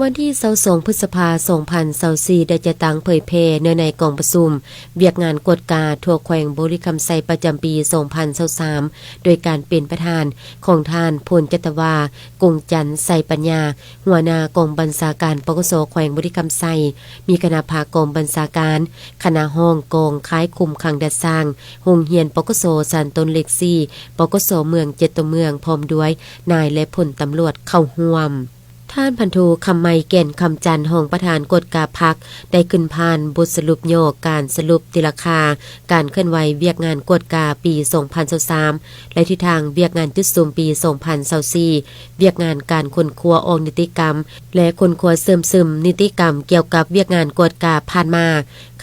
วันที่22พฤษภาคม2024ได้จะตั้งเผยแพร่ในกองประชุมเวียกงานกฎกาทั่วแขวงบุรีคำไซประจำปี2023โดยการเป็นประธานของท่านพลจัตวากุงจันทร์ไซปัญญาหัวหน้ากองบัญชาการปกสแขวงบุรีคำไซมีคณะภาคกองบัญชาการคณะห้องกองค้ายคุมขังดัดสร้างโรงเรียนปกสสันต้นเล็ก4ปกสเมือง7ตัวเมืองพร้อมด้วยนายและพลตำรวจเข้าร่วมท่านพันโทคำไมแก่นคำจันทร์ห้องประธานกฎกาพักได้ขึ้นผ่านบทสรุปโยกการสรุปติราคาการเคลื่อนไหวเวียกงานกฎกาปี2023และทิศทางเวียกงานจุดสูงปี2024เวียกงานการคนครัวออกนิติกรรมและคนครัวเสริมซึมนิติกรรมเกี่ยวกับเวียกงานกฎกาผ่านมา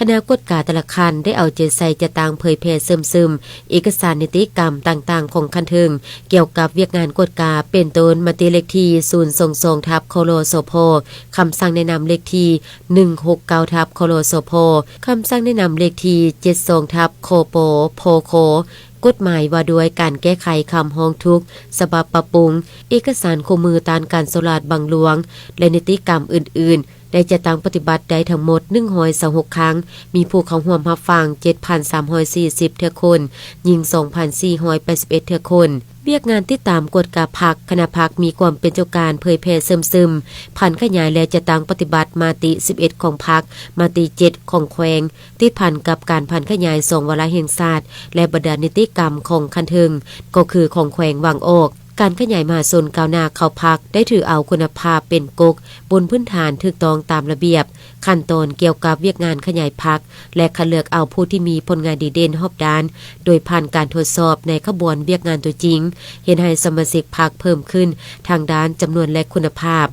คณะกฎกาแต่ละคันได้เอาใจใส่จะต่างเผยแพร่เสริมซึมเอกสารนิติกรรมต่างๆของคันถึงเกี่ยวกับเวียกงานกฎกาเป็นต้นมติเลขที่022ทับโคโลโซโพคำสั่งแนะนำเลขที่169ทับโคโลโซโพคำสั่งแนะนำเลขที่72ทับโคโปโพโคกฎหมายว่าด้วยการแก้ไขคำห้องทุกข์ฉบับปรับปรุงเอกสารคู่มือตามการสลาดบังหลวงและนิติกรรมอื่นๆได้จะตั้งปฏิบัติได้ทั้งหมด126ครั้งมีผู้เข้าร่วมรับฟัง 7,340 เทื่อคนยิง 2,481 เทื่อคนเวียกงานติดตามกฎกาพักคณะพักมีความเป็นเจ้าการเผยแพร่เสริมซึมผ่านขยายและจะตั้งปฏิบัติมาติ11ของพักมาติ7ของแขวงติดพันกับการผ่านขยาย2วาระแห่งชาติและบรรดานิติกรรมของคันถึงก็คือของแขวงวังออกการขยายมหาชนก้าวหน้าเข้าพักได้ถือเอาคุณภาพเป็นกกบนพื้นฐานถูกต้องตามระเบียบขั้นตอนเกี่ยวกับเวียกงานขยายพักและคัดเลือกเอาผู้ที่มีผลงานดีเด่นรอบด้านโดยผ่านการทดสอบในขบวนเวียกงานตัวจริงเห็นให้สมาชิกพรรคเพิ่มขึ้นทางด้านจำนวนและคุณภาพ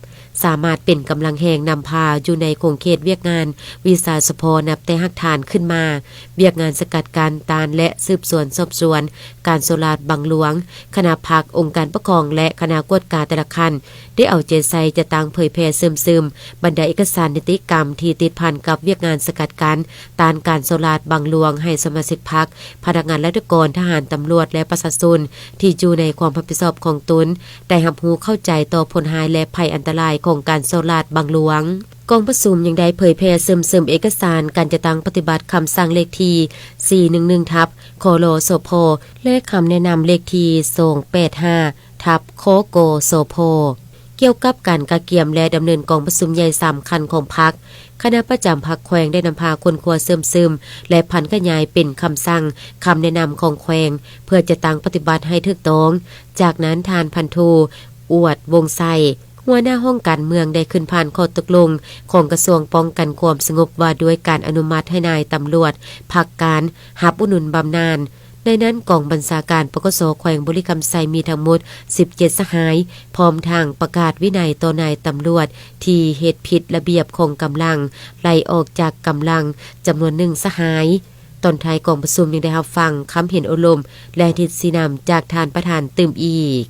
สามารถเป็นกำลังแห่งนำพาอยู่ในโครงเขตเวียกงานวิสาสพนับแต่หักฐานขึ้นมาเวียกงานสกัดการตานและสืบสวนสอบสวนการโซลาดบังหลวงคณะพักองค์การปกครองและคณะกวดการแต่ละคันได้เอาใจใส่จะตั้งเผยแพร่ซึมบรรดาเอกสารนิติกรรมที่ติดพันกับเวียกงานสกัดการตานการโซลาดบังหลวงให้สมาชิกพรรคพนักงานราชการทหารตำรวจและประชาชนที่อยู่ในความรับผิดชอบของตนได้รับรู้เข้าใจต่อผลหายและภัยอันตรายของการโซลาดบังหลวงกองประชุมยังได้เผยแพร่ซึมเอกสารการจะตั้งปฏิบัติคำสั่งเลขที่411ทับโคโลโซโพและคำแนะนำเลขที่285ทับโคโกโซโพเกี่ยวกับการกะเกียมและดำเนินกองประชุมใหญ่3คันของพรรคคณะประจำพรรคแขวงได้นำพาคนครัวซึมและพันขยายเป็นคำสั่งคำแนะนำของแขวงเพื่อจะตั้งปฏิบัติให้ถูกต้องจากนั้นทานพันโทอวดวงไซหัวหน้าห้องการเมืองได้ขึ้นผ่านข้อตกลงของกระทรวงป้องกันความสงบว่าด้วยการอนุมัติให้นายตำรวจพักการรับอุดหนุนบำนาญในนั้นกองบัญชาการปกสแขวงบุรีคำไซมีทั้งหมด17สหายพร้อมทางประกาศวินัยต่อนายตำรวจที่เฮ็ดผิดระเบียบของกำลังไล่ออกจากกำลังจำนวน1สหายตอนท้ายกองประชุมยังได้รับฟังคำเห็นอารมณ์และทิศสีนำจากทานประธานตื่มอีก